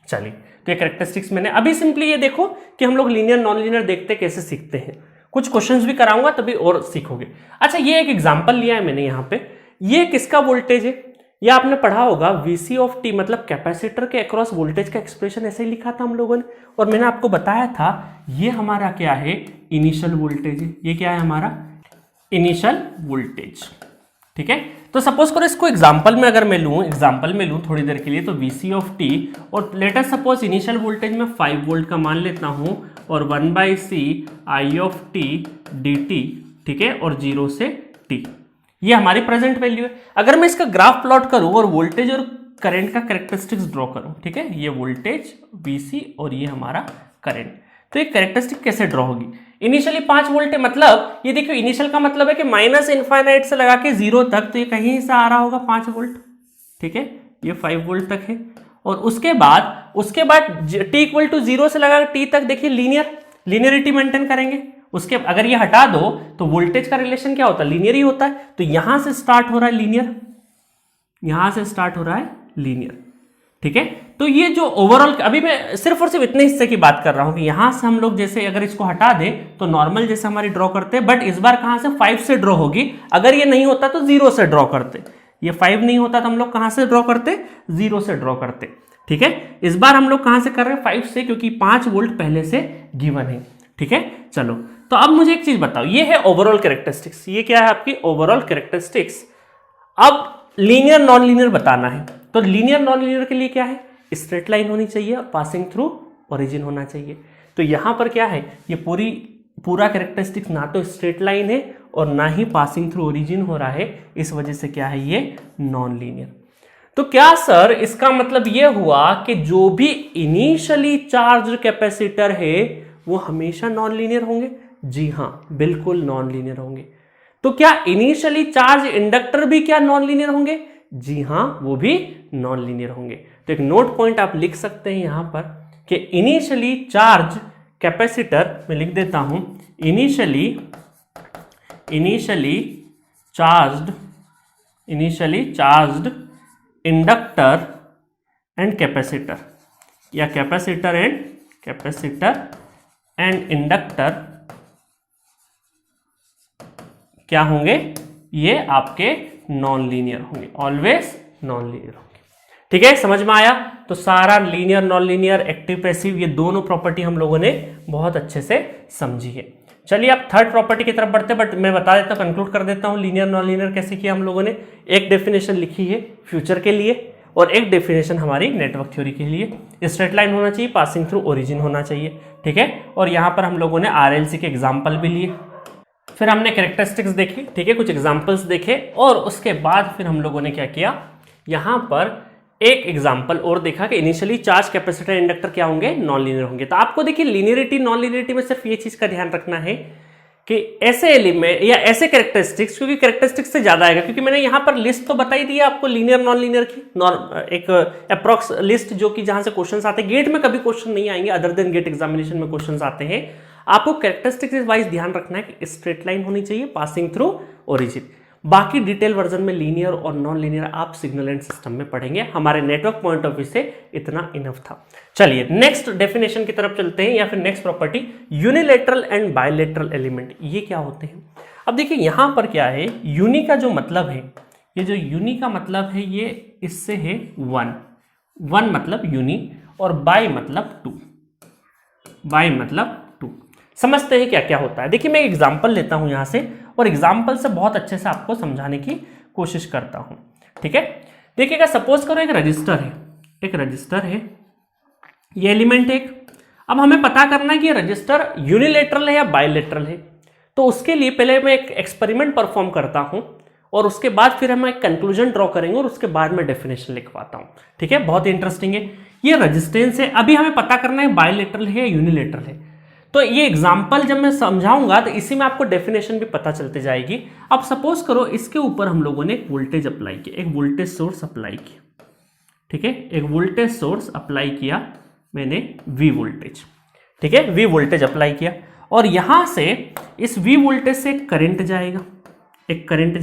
चलिए, तो ये कैरेक्टरिस्टिक्स मैंने अभी सिंपली ये देखो कि हम लोग लीनियर नॉन लीनियर देखते कैसे सीखते हैं। कुछ क्वेश्चंस भी कराऊंगा तभी और सीखोगे। अच्छा, ये एक एग्जांपल लिया है मैंने यहाँ पे। ये किसका वोल्टेज है? ये आपने पढ़ा होगा VC ऑफ T, मतलब कैपेसिटर के अक्रॉस वोल्टेज का एक्सप्रेशन ऐसे ही लिखा था हम लोगों ने। और मैंने आपको बताया था ये हमारा क्या है? इनिशियल वोल्टेज है। ये क्या है हमारा? इनिशियल वोल्टेज, ठीक है। तो सपोज करो इसको एग्जांपल में अगर मैं लूँ थोड़ी देर के लिए, तो VC ऑफ T और लेटेस्ट सपोज इनिशियल वोल्टेज में 5 वोल्ट का मान लेता हूँ और 1/C I of T dt, ठीक है, और 0 से T, ये हमारी प्रेजेंट वैल्यू है। अगर मैं इसका ग्राफ प्लॉट करूं और वोल्टेज और करंट का कैरेक्टरिस्टिक्स ड्रॉ करूं, ठीक है, ये वोल्टेज VC और ये हमारा करंट, तो ये कैरेक्टरिस्टिक कैसे ड्रॉ होगी? इनिशियली 5 वोल्ट है, मतलब ये देखो इनिशियल का मतलब है कि माइनस इनफाइनाइट से लगा के 0 तक, तो ये कहीं से आ रहा होगा 5 वोल्ट, ठीक है, ये 5 वोल्ट तक है। और उसके बाद t इक्वल टू 0 से लगा T तक, देखिए लीनियरिटी मेंटेन करेंगे। उसके अगर ये हटा दो तो वोल्टेज का रिलेशन क्या होता है? लीनियर ही होता है। तो यहां से स्टार्ट हो रहा है लीनियर, यहां से स्टार्ट हो रहा है लीनियर, ठीक है। तो ये जो ओवरऑल, अभी मैं सिर्फ और सिर्फ इतने हिस्से की बात कर रहा हूं कि यहां से हम लोग जैसे अगर इसको हटा दें तो नॉर्मल जैसे हमारी ड्रॉ करते हैं, बट इस बार कहां से? 5 से ड्रॉ होगी। अगर ये नहीं होता तो 0 से ड्रॉ करते, ये 5 नहीं होता तो हम लोग कहां से ड्रॉ करते? 0 से ड्रॉ करते, ठीक है। इस बार हम लोग कहां से कर रहे हैं? 5 से, क्योंकि 5 वोल्ट पहले से गिवन है, ठीक है। चलो, तो अब मुझे एक चीज बताओ, ये है ओवरऑल कैरेक्टरिस्टिक्स, ये क्या है आपकी ओवरऑल कैरेक्टरिस्टिक्स। अब लीनियर नॉन लीनियर बताना है, तो लीनियर नॉन लीनियर के लिए क्या है? स्ट्रेट लाइन होनी चाहिए और पासिंग थ्रू ओरिजिन होना चाहिए। तो यहां पर क्या है? ये पूरा कैरेक्टरिस्टिक्स ना तो स्ट्रेट लाइन है और ना ही पासिंग थ्रू ओरिजिन हो रहा है, इस वजह से क्या है? ये नॉन लीनियर। तो क्या सर इसका मतलब ये हुआ कि जो भी इनिशियली चार्ज कैपेसिटर है वो हमेशा नॉन लीनियर होंगे? जी हां, बिल्कुल नॉन लीनियर होंगे। तो क्या इनिशियली चार्ज इंडक्टर भी क्या नॉन लीनियर होंगे? जी हां, वो भी नॉन लीनियर होंगे। तो एक नोट पॉइंट आप लिख सकते हैं यहां पर कि इनिशियली चार्ज कैपेसिटर, मैं लिख देता हूं, initially charged inductor and capacitor, या कैपेसिटर एंड इंडक्टर क्या होंगे? ये आपके नॉन लीनियर होंगे, ऑलवेज नॉन लीनियर होंगे, ठीक है। समझ में आया? तो सारा linear non linear active passive ये दोनों प्रॉपर्टी हम लोगों ने बहुत अच्छे से समझी है। चलिए आप थर्ड प्रॉपर्टी की तरफ बढ़ते, बट मैं बता देता, कंक्लूड कर देता हूं लीनियर नॉन लीनियर कैसे किया हम लोगों ने। एक डेफिनेशन लिखी है फ्यूचर के लिए और एक डेफिनेशन हमारी नेटवर्क थ्योरी के लिए। स्ट्रेट लाइन होना चाहिए, पासिंग थ्रू ओरिजिन होना चाहिए, ठीक है। और यहां पर हम लोगों ने RLC के एग्जाम्पल भी लिए, फिर हमने कैरेक्टरिस्टिक्स देखी, ठीक है, कुछ एग्जाम्पल्स देखे, और उसके बाद फिर हम लोगों ने क्या किया, यहां पर एक एग्जाम्पल और देखा कि इनिशियली चार्ज कैपेसिटर इंडक्टर क्या होंगे? नॉन लीनियर होंगे। तो आपको देखिए लीनियरिटी नॉन लीनियरिटी में सिर्फ ये चीज का ध्यान रखना है कि ऐसे एलिमेंट या ऐसे कैरेक्टरिस्टिक्स, क्योंकि कैरेक्टरिस्टिक्स से ज्यादा आएगा, क्योंकि मैंने यहां पर लिस्ट तो बताई दी है आपको लीनियर नॉन लीनियर की, एक अप्रॉक्स लिस्ट जो कि जहां से क्वेश्चंस आते हैं। गेट में कभी क्वेश्चन नहीं आएंगे, अदर देन गेट एग्जामिनेशन में क्वेश्चंस आते हैं। आपको कैरेक्टरिस्टिक्स वाइज ध्यान रखना है कि स्ट्रेट लाइन होनी चाहिए, पासिंग थ्रू ओरिजिन। बाकी डिटेल वर्जन में लीनियर और नॉन लीनियर आप सिग्नल एंड सिस्टम में पढ़ेंगे। हमारे नेटवर्क पॉइंट ऑफ व्यू से इतना इनफ था। चलिए नेक्स्ट डेफिनेशन की तरफ चलते हैं, या फिर next property, unilateral and bilateral element, ये क्या होते हैं? अब देखिए यहां पर क्या है, यूनि का जो मतलब है, ये जो यूनि का मतलब है ये इससे है वन मतलब यूनि, और बाय मतलब टू, समझते हैं क्या क्या होता है। देखिए मैं एक एग्जांपल लेता हूं यहां से और एग्जांपल से बहुत अच्छे से आपको समझाने की कोशिश करता हूं, ठीक है। देखिएगा सपोज करो एक रजिस्टर है, ये एलिमेंट एक। अब हमें पता करना है कि रजिस्टर यूनिलेटरल है या बायलेटरल है। तो उसके लिए पहले मैं एक एक्सपेरिमेंट परफॉर्म करता हूं और उसके बाद फिर हम एक कंक्लूजन ड्रॉ करेंगे और उसके बाद मैं डेफिनेशन लिखवाता हूं, ठीक है। बहुत इंटरेस्टिंग है। ये रेजिस्टेंस है, अभी हमें पता करना है बायलेटरल है या यूनिलेटरल है। तो ये एग्जांपल जब मैं समझाऊंगा तो इसी में आपको डेफिनेशन भी पता चलती जाएगी। अब सपोज करो इसके ऊपर हम लोगों ने एक वोल्टेज अप्लाई किया, एक वोल्टेज सोर्स अप्लाई किया, ठीक है। एक वोल्टेज सोर्स अप्लाई किया मैंने, वी वोल्टेज, ठीक है, वी वोल्टेज अप्लाई किया और यहां से इस वी वोल्टेज से करंट जाएगा, एक करंट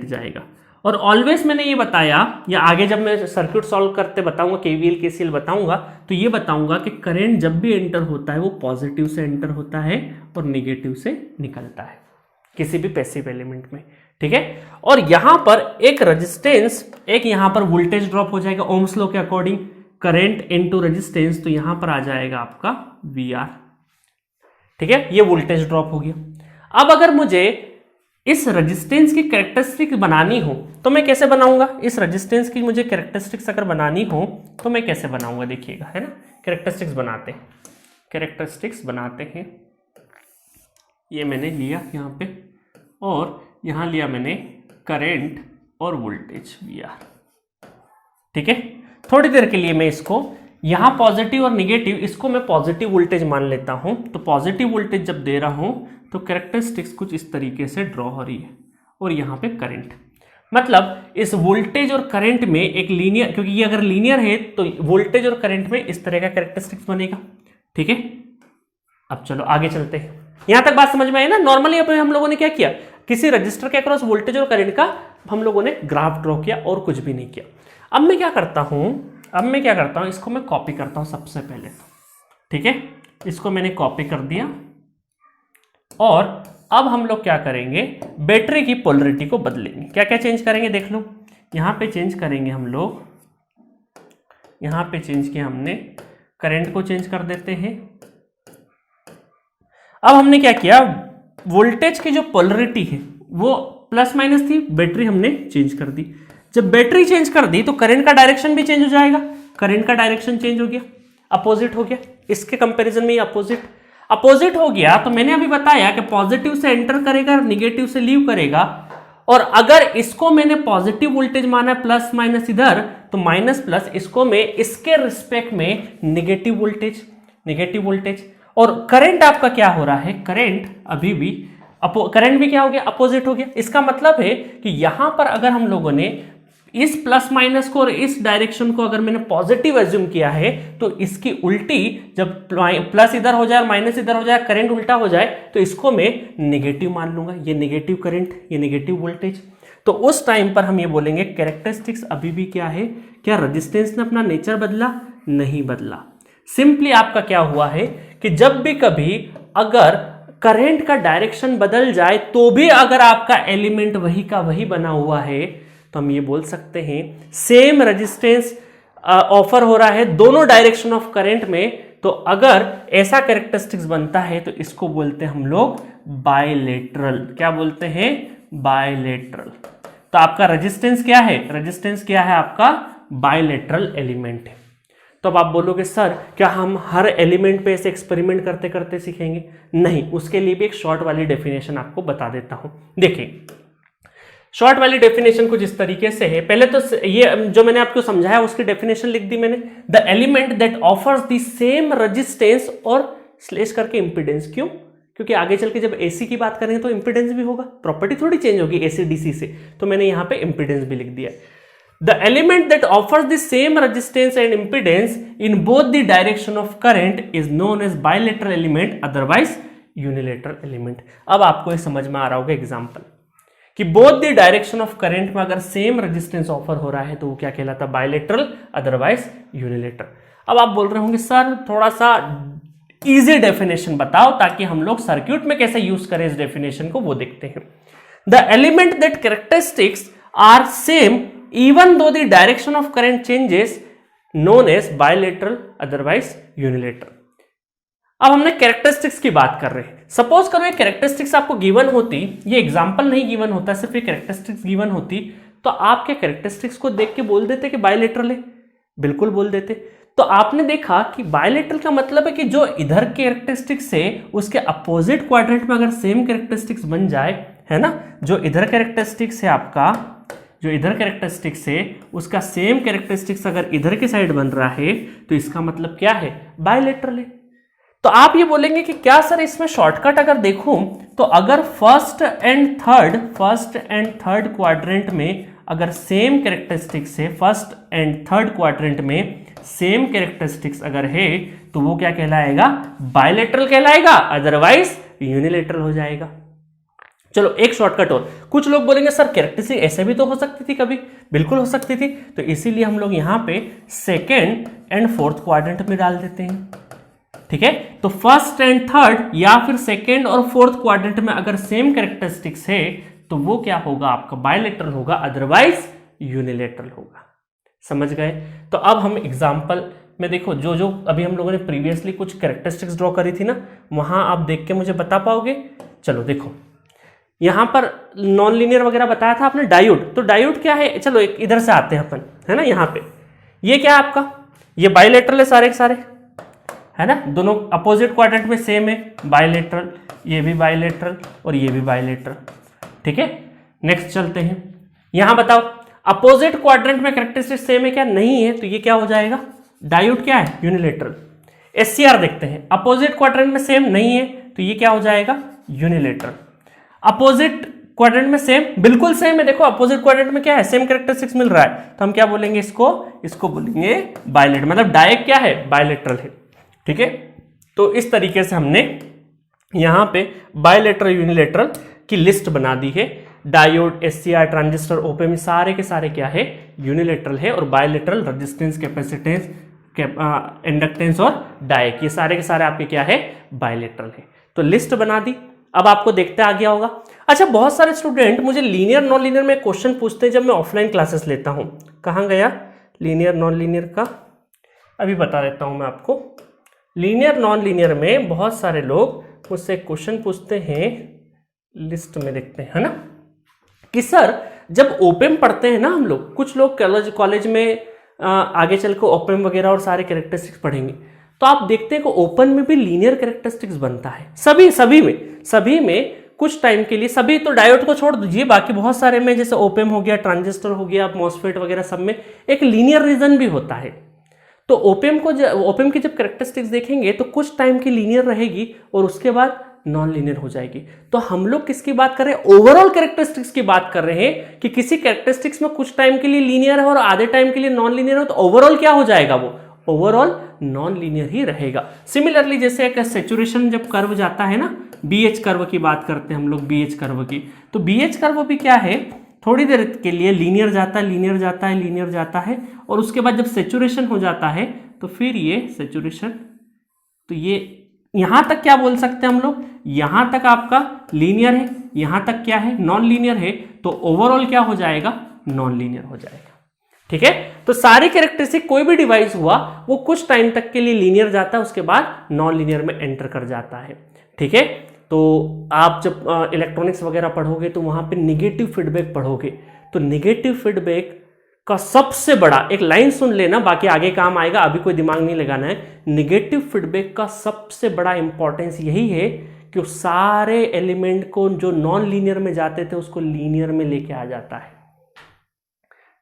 जाएगा और ऑलवेज मैंने ये बताया, या आगे जब मैं सर्किट सॉल्व करते बताऊंगा, केवीएल केसीएल बताऊंगा, तो ये बताऊंगा कि करंट जब भी एंटर होता है वो पॉजिटिव से एंटर होता है और नेगेटिव से निकलता है किसी भी पैसिव एलिमेंट में, ठीक है। और यहां पर एक रेजिस्टेंस, एक यहां पर वोल्टेज ड्रॉप हो जाएगा ओम्स लॉ के अकॉर्डिंग, करंट इनटू रेजिस्टेंस, तो यहां पर आ जाएगा आपका वी आर, ठीक है। ये वोल्टेज ड्रॉप हो गया। अब अगर मुझे इस रेजिस्टेंस की कैरेक्टरिस्टिक बनानी हो तो मैं कैसे बनाऊंगा? इस रेजिस्टेंस की मुझे कैरेक्टरिस्टिक्स अगर बनानी हो तो मैं कैसे बनाऊंगा, देखिएगा, है ना। कैरेक्टरिस्टिक्स बनाते हैं। ये मैंने लिया यहाँ पे और यहाँ लिया मैंने करंट और वोल्टेज वी आर, ठीक है। थोड़ी देर के लिए मैं इसको यहां पॉजिटिव और निगेटिव, इसको मैं पॉजिटिव वोल्टेज मान लेता हूं। तो पॉजिटिव वोल्टेज जब दे रहा हूं तो कैरेक्टरिस्टिक्स कुछ इस तरीके से ड्रॉ हो रही है और यहां पे करंट, मतलब इस वोल्टेज और करंट में एक लीनियर, क्योंकि ये अगर लीनियर है तो वोल्टेज और करंट में इस तरह का कैरेक्टरिस्टिक्स बनेगा, ठीक है। अब चलो आगे चलते हैं। यहां तक बात समझ में आई ना। नॉर्मली अब हम लोगों ने क्या किया, किसी रजिस्टर के अक्रॉस वोल्टेज और करंट का हम लोगों ने ग्राफ ड्रॉ किया और कुछ भी नहीं किया। अब मैं क्या करता हूं, इसको मैं कॉपी करता हूं सबसे पहले, ठीक है। इसको मैंने कॉपी कर दिया और अब हम लोग क्या करेंगे, बैटरी की पोलरिटी को बदलेंगे। क्या क्या चेंज करेंगे देख लो। यहां पे चेंज करेंगे हम लोग, यहां पे चेंज किया हमने, करंट को चेंज कर देते हैं। अब हमने क्या किया, वोल्टेज की जो पोलरिटी है वो प्लस माइनस थी, बैटरी हमने चेंज कर दी। जब बैटरी चेंज कर दी तो करंट का डायरेक्शन भी चेंज हो जाएगा। करंट का डायरेक्शन चेंज हो गया, अपोजिट हो गया, इसके कंपैरिजन में अपोजिट हो गया। तो मैंने अभी बताया कि पॉजिटिव से एंटर करेगा, निगेटिव से लीव करेगा। और अगर इसको मैंने पॉजिटिव वोल्टेज माना प्लस माइनस इधर, तो माइनस प्लस इसको मैं इसके रिस्पेक्ट में नेगेटिव वोल्टेज। और करंट आपका क्या हो रहा है, करंट अभी भी करंट भी क्या हो गया, अपोजिट हो गया। इसका मतलब है कि यहां पर अगर हम लोगों ने इस प्लस माइनस को और इस डायरेक्शन को अगर मैंने पॉजिटिव एज्यूम किया है तो इसकी उल्टी, जब प्लस इधर हो जाए और माइनस इधर हो जाए, करंट उल्टा हो जाए, तो इसको मैं नेगेटिव मान लूंगा। ये नेगेटिव करंट, ये नेगेटिव वोल्टेज। तो उस टाइम पर हम ये बोलेंगे कैरेक्टरिस्टिक्स अभी भी क्या है, क्या रेजिस्टेंस ने अपना नेचर बदला? नहीं बदला। सिंपली आपका क्या हुआ है कि जब भी कभी अगर करंट का डायरेक्शन बदल जाए तो भी अगर आपका एलिमेंट वही का वही बना हुआ है तो हम ये बोल सकते हैं सेम रेजिस्टेंस ऑफर हो रहा है दोनों डायरेक्शन ऑफ करंट में। तो अगर ऐसा कैरेक्टरिस्टिक्स बनता है तो इसको बोलते हैं हम लोग बायलेटरल। क्या बोलते हैं? बायलेटरल। तो आपका रेजिस्टेंस क्या है? रेजिस्टेंस क्या है आपका? बायलेटरल एलिमेंट है। तो अब आप बोलोगे सर क्या हम हर एलिमेंट पे ऐसे एक्सपेरिमेंट करते करते सीखेंगे? नहीं, उसके लिए भी एक शॉर्ट वाली डेफिनेशन आपको बता देता हूं। देखिए शॉर्ट वाली डेफिनेशन कुछ इस तरीके से है। पहले तो ये जो मैंने आपको समझाया उसकी डेफिनेशन लिख दी मैंने। The element that offers the same resistance और स्लेश करके इंपीडेंस। क्यों? क्योंकि आगे चल के जब एसी की बात करेंगे तो इंपीडेंस भी होगा, प्रॉपर्टी थोड़ी चेंज होगी एसी डीसी से। तो मैंने यहां पे इंपीडेंस भी लिख दिया। The element that offers the same resistance and impedance in both the direction of current is known as bilateral element, otherwise unilateral element। अब आपको ये समझ में आ रहा होगा एग्जाम्पल कि both the direction of current में अगर सेम रेजिस्टेंस ऑफर हो रहा है तो वो क्या कहलाता है? Bilateral, otherwise unilateral. अब आप बोल रहे होंगे सर थोड़ा सा इजी डेफिनेशन बताओ ताकि हम लोग सर्क्यूट में कैसे यूज करें इस डेफिनेशन को, वो देखते हैं। The element that characteristics are same even though the direction of current changes known as bilateral otherwise unilateral। अब हमने कैरेक्टरिस्टिक्स की बात कर रहे हैं। सपोज करो ये कैरेक्टरिस्टिक्स आपको गिवन होती, ये एग्जांपल नहीं गिवन होता, सिर्फ ये कैरेक्टरिस्टिक्स गिवन होती, तो आप क्या कैरेक्टरिस्टिक्स को देख के बोल देते कि बायलेटरल है? बिल्कुल बोल देते। तो आपने देखा कि बायलेटरल का मतलब है कि जो इधर कैरेक्टरिस्टिक्स है उसके अपोजिट क्वाड्रेंट में अगर सेम कैरेक्टरिस्टिक्स बन जाए, है ना, जो इधर कैरेक्टरिस्टिक्स है आपका, जो इधर कैरेक्टरिस्टिक्स है उसका सेम कैरेक्टरिस्टिक्स अगर इधर के साइड बन रहा है तो इसका मतलब क्या है? बायलेटरल है। तो आप ये बोलेंगे कि क्या सर इसमें शॉर्टकट अगर देखूं तो अगर फर्स्ट एंड थर्ड क्वाड्रेंट में अगर सेम कैरेक्टरिस्टिक्स है, फर्स्ट एंड थर्ड क्वाड्रेंट में सेम कैरेक्टरिस्टिक्स अगर है तो वो क्या कहलाएगा? बायलेटरल कहलाएगा, अदरवाइज यूनिलेटरल हो जाएगा। चलो एक शॉर्टकट और। कुछ लोग बोलेंगे सर कैरेक्टरिस्टिक ऐसे भी तो हो सकती थी कभी, बिल्कुल हो सकती थी, तो इसीलिए हम लोग यहां पे सेकेंड एंड फोर्थ क्वाड्रेंट में डाल देते हैं। ठीक है, तो फर्स्ट एंड थर्ड या फिर सेकेंड और फोर्थ क्वाड्रेंट में अगर सेम कैरेक्टरिस्टिक्स है तो वो क्या होगा? आपका बायलेटरल होगा, अदरवाइज यूनिलेटरल होगा। समझ गए? तो अब हम एग्जांपल में देखो, जो जो अभी हम लोगों ने प्रीवियसली कुछ कैरेक्टरिस्टिक्स ड्रॉ करी थी ना, वहां आप देख के मुझे बता पाओगे? चलो देखो, यहां पर नॉन लीनियर वगैरह बताया था आपने, डायोड। तो डायोड क्या है? चलो एक इधर से आते हैं अपन, है ना, यहां पे ये क्या है आपका? ये बायलेटरल है सारे के सारे, है ना, दोनों अपोजिट क्वाड्रेंट में सेम है, बायलेटरल, ये भी बायलेटरल और ये भी बायलेटरल। ठीक है, नेक्स्ट चलते हैं। यहां बताओ अपोजिट क्वाड्रेंट में कैरेक्टरिस्टिक सेम है क्या? नहीं है, तो ये क्या हो जाएगा? डायोड क्या है? यूनिलेटरल। एससीआर देखते हैं, अपोजिट क्वाड्रेंट में सेम नहीं है तो ये क्या हो जाएगा? यूनिलेटरल। अपोजिट क्वाड्रेंट में सेम, बिल्कुल सेम है, देखो अपोजिट क्वाड्रेंट में क्या है? सेम कैरेक्टरिस्टिक्स मिल रहा है, तो हम क्या बोलेंगे? इसको बोलेंगे बायलेटरल, मतलब डायक क्या है? बायलेटरल है। ठीक है, तो इस तरीके से हमने यहां पे बायलेटरल यूनिलेटरल की लिस्ट बना दी है। डायोड, एससीआर, ट्रांजिस्टर, ओपेम सारे के सारे क्या है? यूनिलेटरल है। और बायलेटरल रेजिस्टेंस, कैपेसिटेंस, इंडक्टेंस और डायक, ये सारे के सारे आपके क्या है? बायलेटरल है। तो लिस्ट बना दी, अब आपको देखते आ गया होगा। अच्छा, बहुत सारे स्टूडेंट मुझे लीनियर नॉन लीनियर में क्वेश्चन पूछते हैं जब मैं ऑफलाइन क्लासेस लेता हूं। कहां गया लीनियर नॉन लीनियर का? अभी बता देता हूं मैं आपको। लीनियर नॉन लीनियर में बहुत सारे लोग मुझसे क्वेश्चन पूछते हैं, लिस्ट में देखते हैं, है ना, कि सर जब ओपेम पढ़ते हैं ना हम लोग, कुछ लोग कॉलेज में आगे चल के ओपेम वगैरह और सारे कैरेक्टरिस्टिक्स पढ़ेंगे, तो आप देखते हैं कि ओपन में भी लीनियर कैरेक्टरिस्टिक्स बनता है, सभी में कुछ टाइम के लिए। सभी तो डायोड को छोड़ दीजिए, बाकी बहुत सारे में जैसे ओपेम हो गया, ट्रांजिस्टर हो गया, मॉसफेट वगैरह, सब में एक लीनियर रीजन भी होता है। तो ओपेम की जब कैरेक्टरिस्टिक्स देखेंगे तो कुछ टाइम की लीनियर रहेगी और उसके बाद नॉन लीनियर हो जाएगी। तो हम लोग किसकी बात कर रहे हैं? ओवरऑल कैरेक्टरिस्टिक्स की बात कर रहे हैं कि किसी कैरेक्टरिस्टिक्स में कुछ टाइम के लिए लीनियर है और आधे टाइम के लिए नॉन लीनियर है, तो ओवरऑल क्या हो जाएगा? वो ओवरऑल नॉन लीनियर ही रहेगा। सिमिलरली जैसे एक सेचुरेशन जब कर्व जाता है ना, बीएच कर्व की बात करते हैं हम लोग, बीएच कर्व की, तो बीएच कर्व भी क्या है? थोड़ी देर के लिए लीनियर जाता है और उसके बाद जब सेचुरेशन हो जाता है तो फिर ये सेचुरेशन, तो ये यहां तक क्या बोल सकते हैं हम लोग? यहां तक आपका लीनियर है, यहां तक क्या है? नॉन लीनियर है, तो ओवरऑल क्या हो जाएगा? नॉन लीनियर हो जाएगा। ठीक है, तो सारी कैरेक्टरिस्टिक कोई भी डिवाइस हुआ वो कुछ टाइम तक के लिए लीनियर जाता है, उसके बाद नॉन लीनियर में एंटर कर जाता है। ठीक है, तो आप जब इलेक्ट्रॉनिक्स वगैरह पढ़ोगे तो वहां पे निगेटिव फीडबैक पढ़ोगे, तो निगेटिव फीडबैक का सबसे बड़ा, एक लाइन सुन लेना, बाकी आगे काम आएगा, अभी कोई दिमाग नहीं लगाना है। निगेटिव फीडबैक का सबसे बड़ा इंपॉर्टेंस यही है कि सारे एलिमेंट को जो नॉन लीनियर में जाते थे उसको लीनियर में लेके आ जाता है।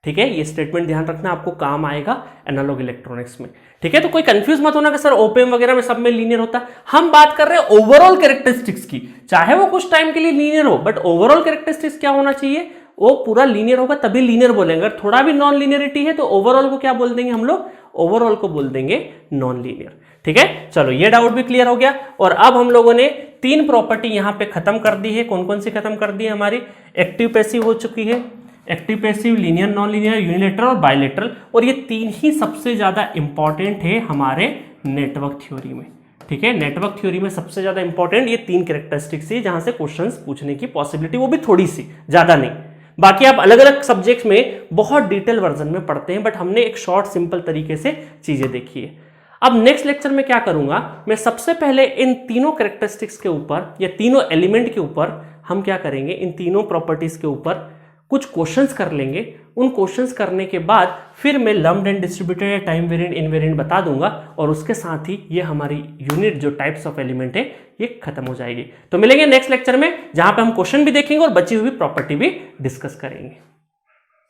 ठीक है, ये स्टेटमेंट ध्यान रखना, आपको काम आएगा एनालॉग इलेक्ट्रॉनिक्स में। ठीक है, तो कोई कंफ्यूज मत होना कि सर ओपेम वगैरह में सब में लीनियर होता है। हम बात कर रहे हैं ओवरऑल कैरेक्टरिस्टिक्स की, चाहे वो कुछ टाइम के लिए लीनियर हो, बट ओवरऑल कैरेक्टरिस्टिक्स क्या होना चाहिए? वो पूरा लीनियर होगा तभी लीनियर बोलेंगे। अगर थोड़ा भी नॉन लीनियरिटी है तो ओवरऑल को क्या बोल देंगे हम लोग? ओवरऑल को बोल देंगे नॉन लीनियर। ठीक है, चलो ये डाउट भी क्लियर हो गया। और अब हम लोगों ने 3 प्रॉपर्टी यहां पे खत्म कर दी है। कौन कौन सी खत्म कर दी है? हमारी एक्टिव पैसिव हो चुकी है, active passive, linear non linear, unilateral और बायलेटरल, और ये 3 ही सबसे ज्यादा इंपॉर्टेंट है हमारे नेटवर्क थ्योरी में। ठीक है, नेटवर्क थ्योरी में सबसे ज्यादा इंपॉर्टेंट ये 3 कैरेक्टरिस्टिक्स है जहां से क्वेश्चंस पूछने की पॉसिबिलिटी, वो भी थोड़ी सी, ज्यादा नहीं। बाकी आप अलग अलग सब्जेक्ट्स में बहुत डिटेल वर्जन में पढ़ते हैं, बट हमने एक शॉर्ट सिंपल तरीके से चीजें देखी है। अब नेक्स्ट लेक्चर में क्या करूंगा, मैं सबसे पहले इन तीनों कैरेक्टरिस्टिक्स के ऊपर या तीनों एलिमेंट के ऊपर हम क्या करेंगे, इन तीनों प्रॉपर्टीज के ऊपर कुछ क्वेश्चंस कर लेंगे। उन क्वेश्चंस करने के बाद फिर मैं लम्प्ड एंड डिस्ट्रीब्यूटेड या टाइम वेरिएंट इनवेरिएंट बता दूंगा और उसके साथ ही ये हमारी यूनिट जो टाइप्स ऑफ एलिमेंट है ये खत्म हो जाएगी। तो मिलेंगे नेक्स्ट लेक्चर में जहां पे हम क्वेश्चन भी देखेंगे और बची हुई प्रॉपर्टी भी डिस्कस करेंगे।